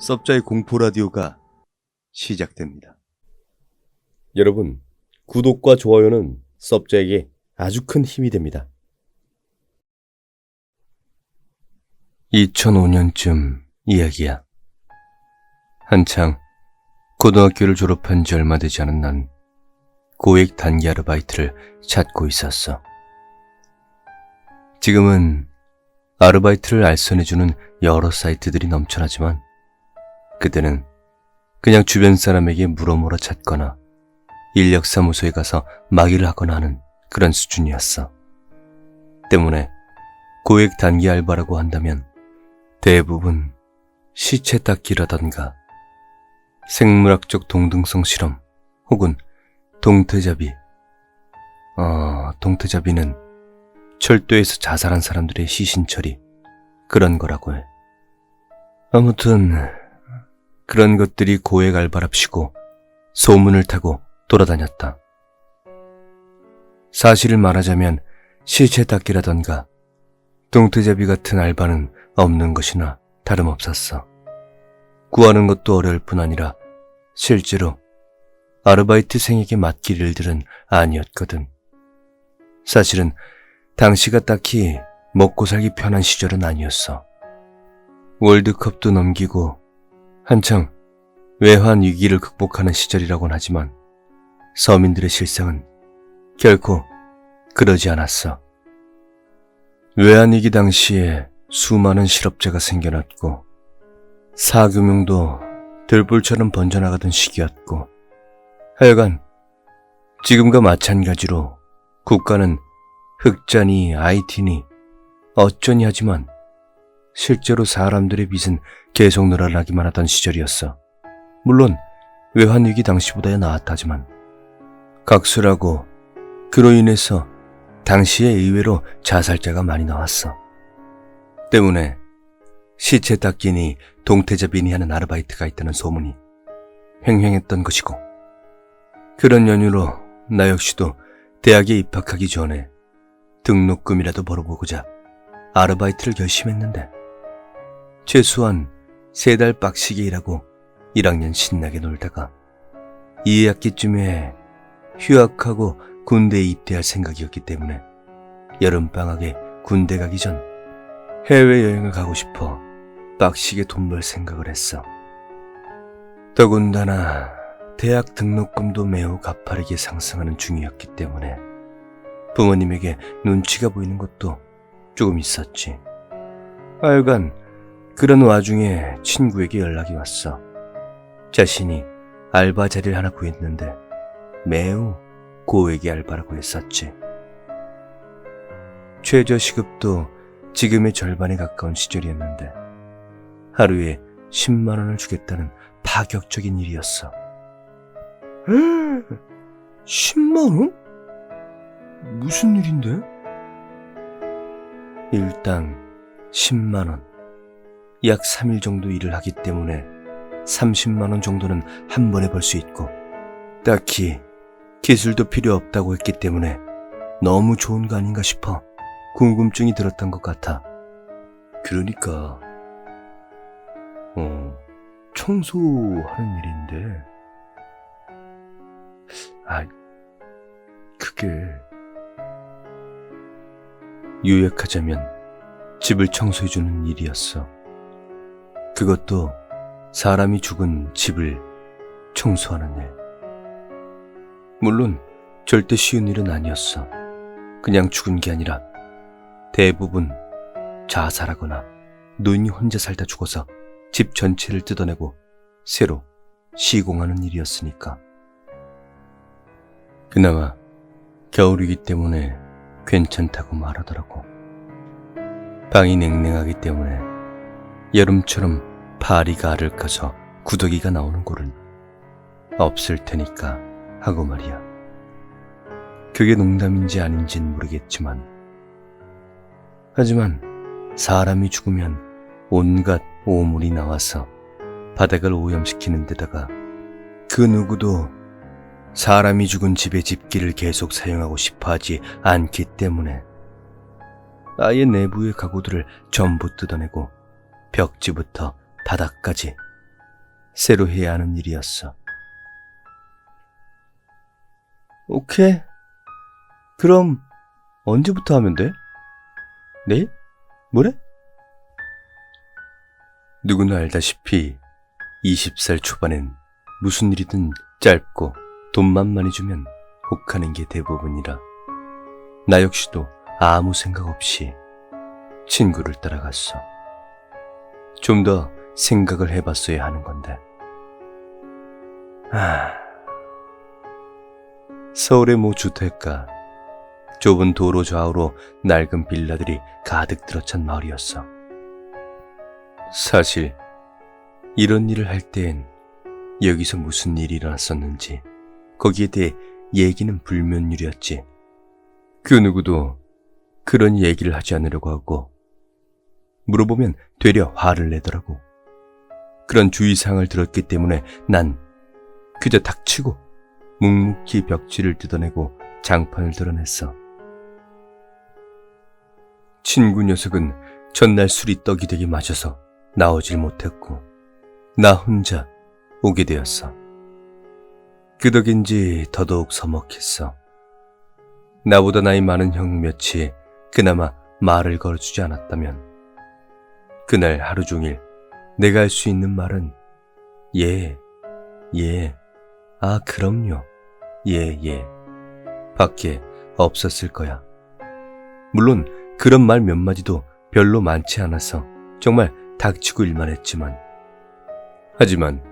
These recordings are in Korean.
섭자의 공포 라디오가 시작됩니다. 여러분, 구독과 좋아요는 섭자에게 아주 큰 힘이 됩니다. 2005년쯤 이야기야. 한창 고등학교를 졸업한 지 얼마 되지 않은 난 고액 단기 아르바이트를 찾고 있었어. 지금은 아르바이트를 알선해주는 여러 사이트들이 넘쳐나지만 그때는 그냥 주변 사람에게 물어물어 찾거나 인력사무소에 가서 막일을 하거나 하는 그런 수준이었어. 때문에 고액 단기 알바라고 한다면 대부분 시체 닦기라던가 생물학적 동등성 실험 혹은 동태잡이. 동태잡이는 철도에서 자살한 사람들의 시신 처리, 그런 거라고 해. 아무튼 그런 것들이 고액 알바랍시고 소문을 타고 돌아다녔다. 사실을 말하자면 시체 닦기라던가 동태잡이 같은 알바는 없는 것이나 다름없었어. 구하는 것도 어려울 뿐 아니라 실제로 아르바이트생에게 맡길 일들은 아니었거든. 사실은 당시가 딱히 먹고 살기 편한 시절은 아니었어. 월드컵도 넘기고 한창 외환 위기를 극복하는 시절이라곤 하지만 서민들의 실상은 결코 그러지 않았어. 외환 위기 당시에 수많은 실업자가 생겨났고 사금융도 들불처럼 번져나가던 시기였고 하여간 지금과 마찬가지로 국가는 흑자니 IT니 어쩌니 하지만 실제로 사람들의 빚은 계속 늘어나기만 하던 시절이었어. 물론 외환위기 당시보다야 나았다지만 각수라고 그로 인해서 당시에 의외로 자살자가 많이 나왔어. 때문에 시체 닦기니 동태잡이니 하는 아르바이트가 있다는 소문이 횡행했던 것이고 그런 연유로 나 역시도 대학에 입학하기 전에 등록금이라도 벌어보고자 아르바이트를 결심했는데 최소한 3달 빡시게 일하고 1학년 신나게 놀다가 2학기쯤에 휴학하고 군대에 입대할 생각이었기 때문에 여름방학에 군대 가기 전 해외여행을 가고 싶어 빡시게 돈 벌 생각을 했어. 더군다나 대학 등록금도 매우 가파르게 상승하는 중이었기 때문에 부모님에게 눈치가 보이는 것도 조금 있었지. 하여간 그런 와중에 친구에게 연락이 왔어. 자신이 알바 자리를 하나 구했는데 매우 고액의 알바라고 했었지. 최저시급도 지금의 절반에 가까운 시절이었는데 하루에 10만 원을 주겠다는 파격적인 일이었어. 10만 원? 무슨 일인데? 일당 10만 원. 약 3일 정도 일을 하기 때문에 30만 원 정도는 한 번에 벌 수 있고 딱히 기술도 필요 없다고 했기 때문에 너무 좋은 거 아닌가 싶어 궁금증이 들었던 것 같아. 그러니까 청소하는 일인데 그게 요약하자면 집을 청소해주는 일이었어. 그것도 사람이 죽은 집을 청소하는 일. 물론 절대 쉬운 일은 아니었어. 그냥 죽은 게 아니라 대부분 자살하거나 노인이 혼자 살다 죽어서 집 전체를 뜯어내고 새로 시공하는 일이었으니까. 그나마 겨울이기 때문에 괜찮다고 말하더라고. 방이 냉랭하기 때문에 여름처럼 파리가 알을 까서 구더기가 나오는 골은 없을 테니까 하고 말이야. 그게 농담인지 아닌진 모르겠지만 하지만 사람이 죽으면 온갖 오물이 나와서 바닥을 오염시키는 데다가 그 누구도 사람이 죽은 집의 집기를 계속 사용하고 싶어하지 않기 때문에 아예 내부의 가구들을 전부 뜯어내고 벽지부터 바닥까지 새로 해야 하는 일이었어. 오케이. 그럼 언제부터 하면 돼? 내일? 모레? 누구나 알다시피 20살 초반엔 무슨 일이든 짧고 돈만 많이 주면 혹하는 게 대부분이라 나 역시도 아무 생각 없이 친구를 따라갔어. 좀 더 생각을 해봤어야 하는 건데. 서울의 모 주택가, 좁은 도로 좌우로 낡은 빌라들이 가득 들어찬 마을이었어. 사실 이런 일을 할 땐 여기서 무슨 일이 일어났었는지 거기에 대해 얘기는 불면율이었지. 그 누구도 그런 얘기를 하지 않으려고 하고 물어보면 되려 화를 내더라고. 그런 주의사항을 들었기 때문에 난 그저 닥치고 묵묵히 벽지를 뜯어내고 장판을 드러냈어. 친구 녀석은 전날 술이 떡이 되게 마셔서 나오질 못했고 나 혼자 오게 되었어. 그 덕인지 더더욱 서먹했어. 나보다 나이 많은 형 몇이 그나마 말을 걸어주지 않았다면 그날 하루 종일 내가 할 수 있는 말은 예, 그럼요, 예 밖에 없었을 거야. 물론 그런 말 몇 마디도 별로 많지 않아서 정말 닥치고 일만 했지만 하지만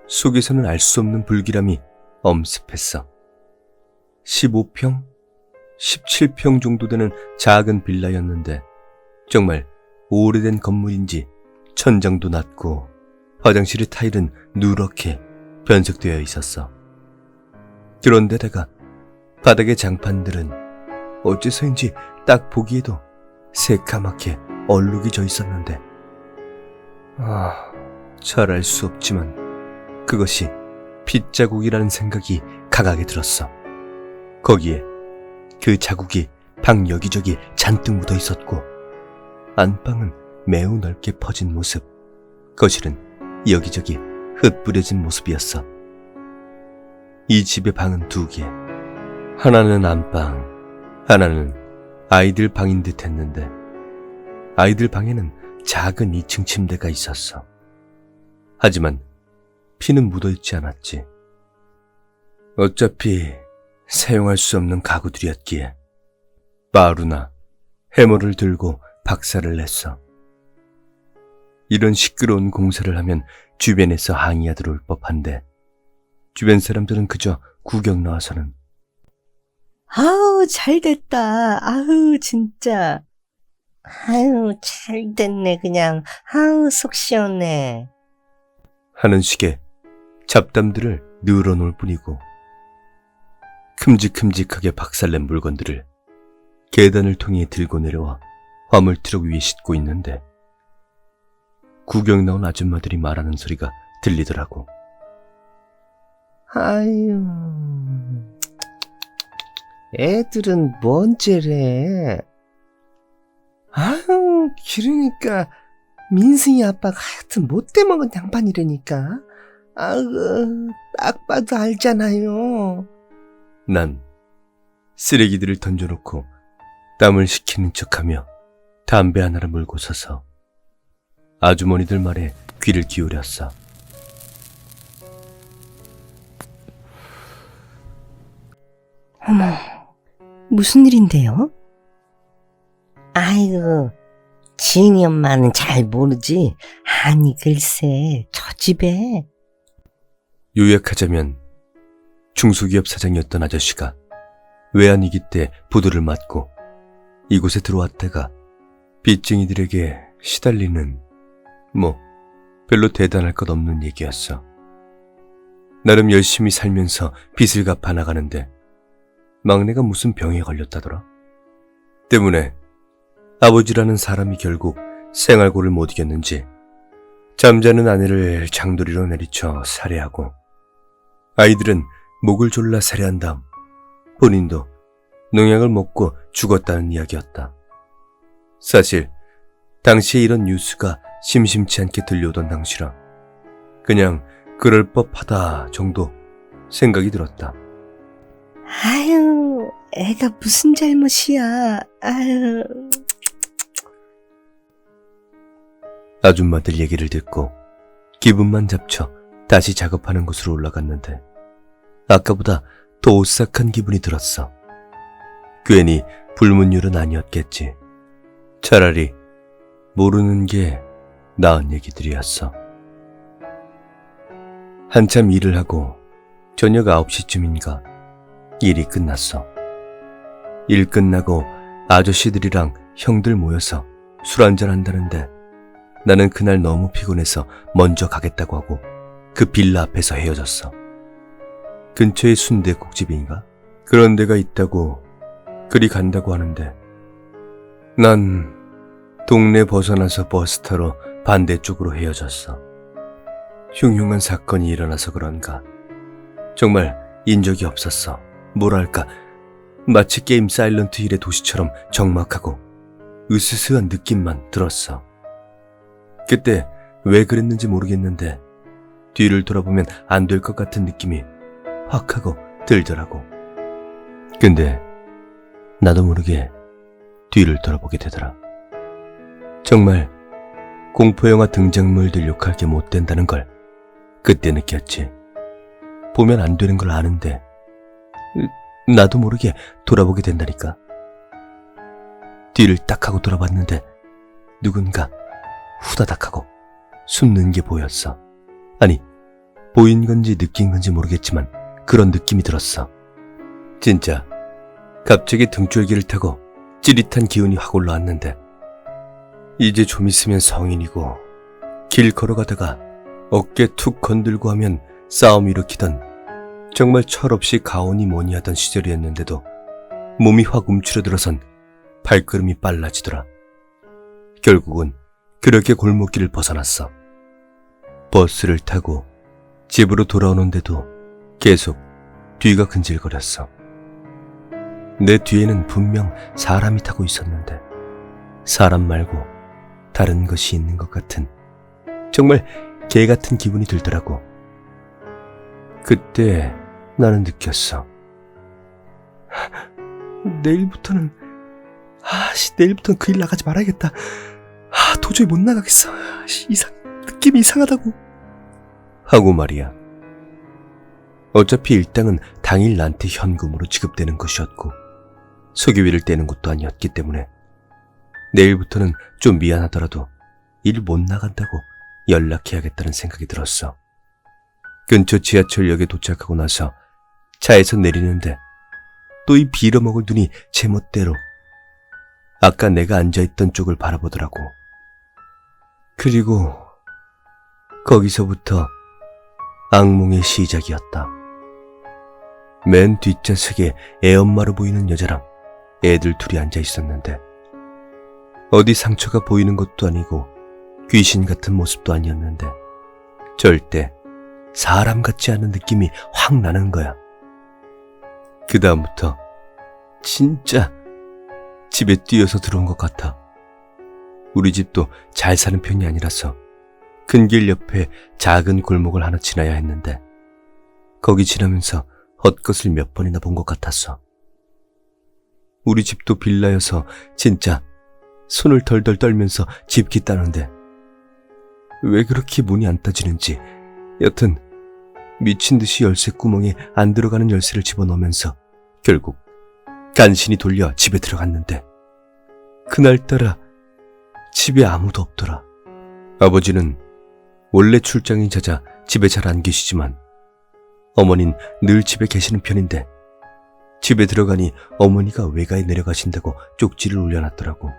속에서는 알 수 없는 불길함이 엄습했어. 15평? 17평 정도 되는 작은 빌라였는데 정말 오래된 건물인지 천장도 낮고 화장실의 타일은 누렇게 변색되어 있었어. 그런데다가 바닥의 장판들은 어째서인지 딱 보기에도 새카맣게 얼룩이 져 있었는데 잘 알 수 없지만 그것이 핏자국이라는 생각이 강하게 들었어. 거기에 그 자국이 방 여기저기 잔뜩 묻어 있었고 안방은 매우 넓게 퍼진 모습, 거실은 여기저기 흩뿌려진 모습이었어. 이 집의 방은 2개, 하나는 안방, 하나는 아이들 방인 듯 했는데 아이들 방에는 작은 2층 침대가 있었어. 하지만 피는 묻어있지 않았지. 어차피 사용할 수 없는 가구들이었기에 마루나 해머를 들고 박살을 냈어. 이런 시끄러운 공사를 하면 주변에서 항의가 들어올 법한데 주변 사람들은 그저 구경 나와서는 아우, 잘 됐다. 아우, 진짜. 아유, 잘 됐네, 그냥. 아우, 속 시원해. 하는 식의 잡담들을 늘어놓을 뿐이고 큼직큼직하게 박살낸 물건들을 계단을 통해 들고 내려와 화물트럭 위에 싣고 있는데 구경 나온 아줌마들이 말하는 소리가 들리더라고. 아유, 애들은 뭔 죄래. 아유, 그러니까 민승이 아빠가 하여튼 못돼 먹은 양반이라니까. 아유, 딱 봐도 알잖아요. 난 쓰레기들을 던져놓고 땀을 식히는 척하며 담배 하나를 물고 서서 아주머니들 말에 귀를 기울였어. 어머, 무슨 일인데요? 아이고, 지은이 엄마는 잘 모르지. 아니, 글쎄, 저 집에. 요약하자면 중소기업 사장이었던 아저씨가 외환위기 때 부도를 맞고 이곳에 들어왔다가 빚쟁이들에게 시달리는 별로 대단할 것 없는 얘기였어. 나름 열심히 살면서 빚을 갚아 나가는데 막내가 무슨 병에 걸렸다더라. 때문에 아버지라는 사람이 결국 생활고를 못 이겼는지 잠자는 아내를 장도리로 내리쳐 살해하고 아이들은 목을 졸라 살해한 다음 본인도 농약을 먹고 죽었다는 이야기였다. 사실 당시에 이런 뉴스가 심심치 않게 들려오던 당시라 그냥 그럴 법하다 정도 생각이 들었다. 아유, 애가 무슨 잘못이야. 아유. 아줌마들 얘기를 듣고 기분만 잡쳐 다시 작업하는 곳으로 올라갔는데 아까보다 더 오싹한 기분이 들었어. 괜히 불문율은 아니었겠지. 차라리 모르는 게 나은 얘기들이었어. 한참 일을 하고 저녁 9시쯤인가 일이 끝났어. 일 끝나고 아저씨들이랑 형들 모여서 술 한잔 한다는데 나는 그날 너무 피곤해서 먼저 가겠다고 하고 그 빌라 앞에서 헤어졌어. 근처에 순댓국집인가? 그런 데가 있다고 그리 간다고 하는데 난 동네 벗어나서 버스 타러 반대쪽으로 헤어졌어. 흉흉한 사건이 일어나서 그런가 정말 인적이 없었어. 뭐랄까 마치 게임 사일런트 힐의 도시처럼 적막하고 으스스한 느낌만 들었어. 그때 왜 그랬는지 모르겠는데 뒤를 돌아보면 안 될 것 같은 느낌이 확 하고 들더라고. 근데 나도 모르게 뒤를 돌아보게 되더라. 정말 공포영화 등장물들 욕할 게 못 된다는 걸 그때 느꼈지. 보면 안 되는 걸 아는데 나도 모르게 돌아보게 된다니까. 뒤를 딱 하고 돌아봤는데 누군가 후다닥 하고 숨는 게 보였어. 아니, 보인 건지 느낀 건지 모르겠지만 그런 느낌이 들었어. 진짜 갑자기 등줄기를 타고 찌릿한 기운이 확 올라왔는데 이제 좀 있으면 성인이고 길 걸어가다가 어깨 툭 건들고 하면 싸움 일으키던 정말 철없이 가오니 뭐니 하던 시절이었는데도 몸이 확 움츠러들어선 발걸음이 빨라지더라. 결국은 그렇게 골목길을 벗어났어. 버스를 타고 집으로 돌아오는데도 계속 뒤가 근질거렸어. 내 뒤에는 분명 사람이 타고 있었는데 사람 말고 다른 것이 있는 것 같은 정말 개 같은 기분이 들더라고. 그때 나는 느꼈어. 내일부터는 내일부터는 그 일 나가지 말아야겠다. 도저히 못 나가겠어. 느낌이 이상하다고. 하고 말이야. 어차피 일당은 당일 나한테 현금으로 지급되는 것이었고 소개비를 떼는 것도 아니었기 때문에 내일부터는 좀 미안하더라도 일 못 나간다고 연락해야겠다는 생각이 들었어. 근처 지하철역에 도착하고 나서 차에서 내리는데 또 이 빌어먹을 눈이 제멋대로 아까 내가 앉아있던 쪽을 바라보더라고. 그리고 거기서부터 악몽의 시작이었다. 맨 뒷좌석에 애엄마로 보이는 여자랑 애들 둘이 앉아 있었는데 어디 상처가 보이는 것도 아니고 귀신 같은 모습도 아니었는데 절대 사람 같지 않은 느낌이 확 나는 거야. 그 다음부터 진짜 집에 뛰어서 들어온 것 같아. 우리 집도 잘 사는 편이 아니라서 큰 길 옆에 작은 골목을 하나 지나야 했는데 거기 지나면서 헛것을 몇 번이나 본 것 같았어. 우리 집도 빌라여서 진짜 손을 덜덜 떨면서 집기 따는데 왜 그렇게 문이 안 따지는지 여튼 미친 듯이 열쇠 구멍에 안 들어가는 열쇠를 집어넣으면서 결국 간신히 돌려 집에 들어갔는데 그날따라 집에 아무도 없더라. 아버지는 원래 출장이 잦아 집에 잘 안 계시지만 어머니는 늘 집에 계시는 편인데 집에 들어가니 어머니가 외가에 내려가신다고 쪽지를 올려놨더라고.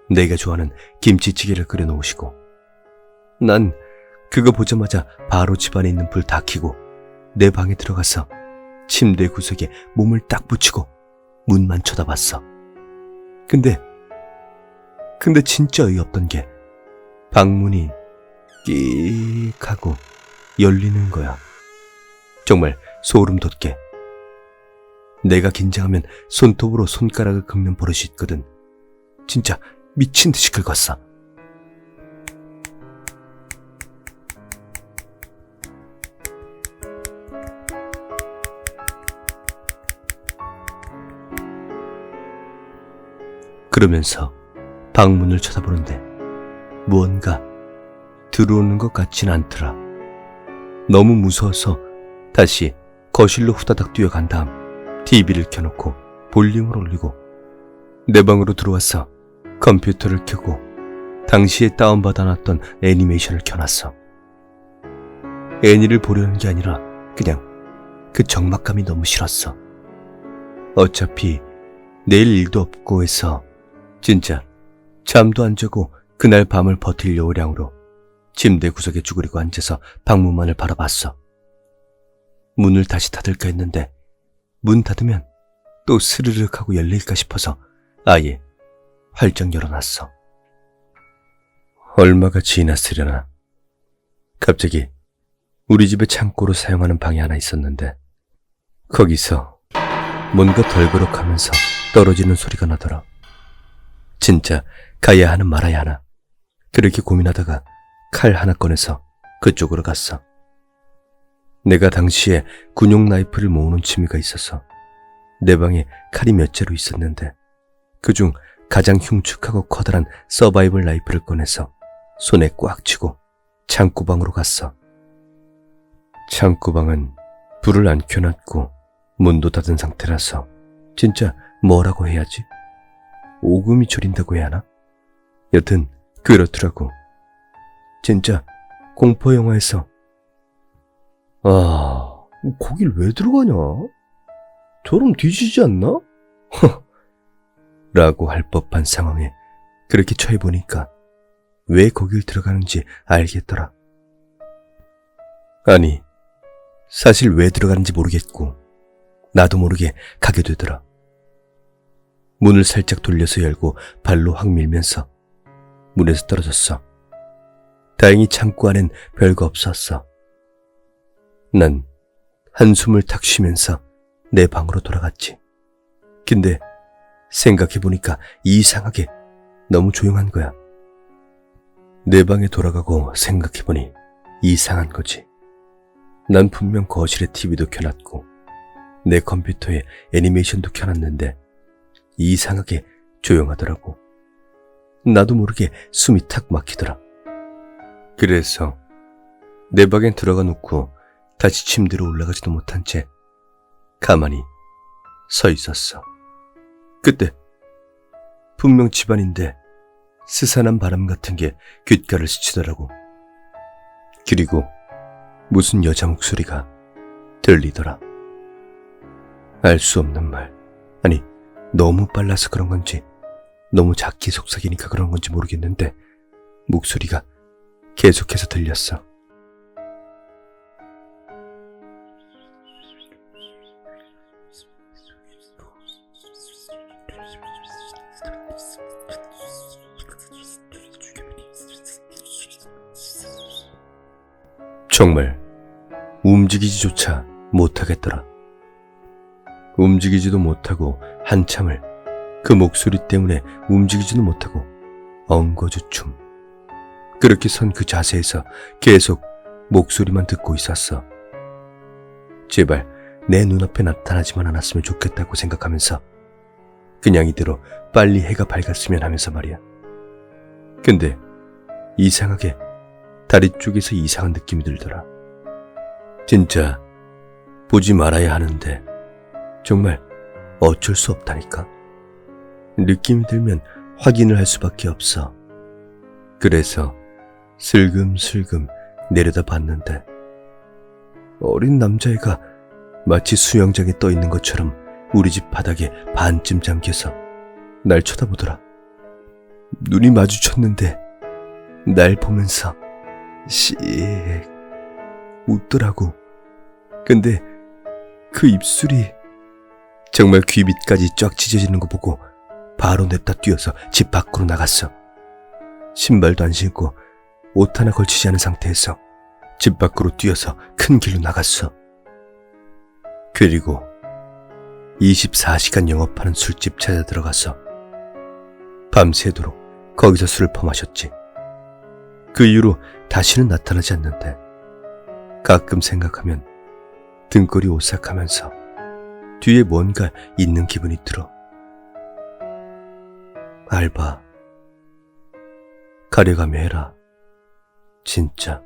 내가 좋아하는 김치찌개를 끓여 놓으시고 난 그거 보자마자 바로 집안에 있는 불 다 켜고 내 방에 들어가서 침대 구석에 몸을 딱 붙이고 문만 쳐다봤어. 근데 진짜 어이없던 게 방문이 끽 하고 열리는 거야. 정말 소름 돋게. 내가 긴장하면 손톱으로 손가락을 긁는 버릇이 있거든. 진짜 미친 듯이 긁었어. 그러면서 방문을 쳐다보는데 무언가 들어오는 것 같진 않더라. 너무 무서워서 다시 거실로 후다닥 뛰어간 다음 TV를 켜놓고 볼륨을 올리고 내 방으로 들어와서 컴퓨터를 켜고 당시에 다운받아놨던 애니메이션을 켜놨어. 애니를 보려는 게 아니라 그냥 그 적막감이 너무 싫었어. 어차피 내일 일도 없고 해서 진짜 잠도 안 자고 그날 밤을 버틸 요량으로 침대 구석에 쭈그리고 앉아서 방문만을 바라봤어. 문을 다시 닫을까 했는데 문 닫으면 또 스르륵 하고 열릴까 싶어서 아예 활짝 열어놨어. 얼마가 지났으려나. 갑자기 우리 집의 창고로 사용하는 방이 하나 있었는데 거기서 뭔가 덜그럭하면서 떨어지는 소리가 나더라. 진짜 가야 하나 말아야 하나. 그렇게 고민하다가 칼 하나 꺼내서 그쪽으로 갔어. 내가 당시에 군용 나이프를 모으는 취미가 있어서 내 방에 칼이 몇 자루 있었는데 그중 가장 흉측하고 커다란 서바이벌 나이프를 꺼내서 손에 꽉 쥐고 창고방으로 갔어. 창고방은 불을 안 켜놨고 문도 닫은 상태라서 진짜 뭐라고 해야지? 오금이 저린다고 해야 하나? 여튼 그렇더라고. 진짜 공포영화에서 거길 왜 들어가냐? 저럼 뒤지지 않나? 라고 할 법한 상황에 그렇게 처해보니까 왜 거길 들어가는지 알겠더라. 아니, 사실 왜 들어가는지 모르겠고 나도 모르게 가게 되더라. 문을 살짝 돌려서 열고 발로 확 밀면서 문에서 떨어졌어. 다행히 창고 안엔 별거 없었어. 난 한숨을 탁 쉬면서 내 방으로 돌아갔지. 근데 생각해보니까 이상하게 너무 조용한 거야. 내 방에 돌아가고 생각해보니 이상한 거지. 난 분명 거실에 TV도 켜놨고 내 컴퓨터에 애니메이션도 켜놨는데 이상하게 조용하더라고. 나도 모르게 숨이 탁 막히더라. 그래서 내 방에 들어가 놓고 다시 침대로 올라가지도 못한 채 가만히 서 있었어. 그때 분명 집안인데 스산한 바람 같은 게 귓가를 스치더라고. 그리고 무슨 여자 목소리가 들리더라. 알 수 없는 말. 아니, 너무 빨라서 그런 건지 너무 작게 속삭이니까 그런 건지 모르겠는데 목소리가 계속해서 들렸어. 정말 움직이지조차 못하겠더라. 움직이지도 못하고 한참을 그 목소리 때문에 움직이지도 못하고 엉거주춤. 그렇게 선 그 자세에서 계속 목소리만 듣고 있었어. 제발 내 눈앞에 나타나지만 않았으면 좋겠다고 생각하면서 그냥 이대로 빨리 해가 밝았으면 하면서 말이야. 근데 이상하게 다리 쪽에서 이상한 느낌이 들더라. 진짜 보지 말아야 하는데 정말 어쩔 수 없다니까. 느낌이 들면 확인을 할 수밖에 없어. 그래서 슬금슬금 내려다 봤는데 어린 남자애가 마치 수영장에 떠 있는 것처럼 우리 집 바닥에 반쯤 잠겨서 날 쳐다보더라. 눈이 마주쳤는데 날 보면서 씩 웃더라고. 근데 그 입술이 정말 귀 밑까지 쫙 찢어지는 거 보고 바로 냅다 뛰어서 집 밖으로 나갔어. 신발도 안 신고 옷 하나 걸치지 않은 상태에서 집 밖으로 뛰어서 큰 길로 나갔어. 그리고 24시간 영업하는 술집 찾아 들어가서 밤새도록 거기서 술을 퍼마셨지. 그 이후로 다시는 나타나지 않는데 가끔 생각하면 등골이 오싹하면서 뒤에 뭔가 있는 기분이 들어. 알바 가려가며 해라. 진짜.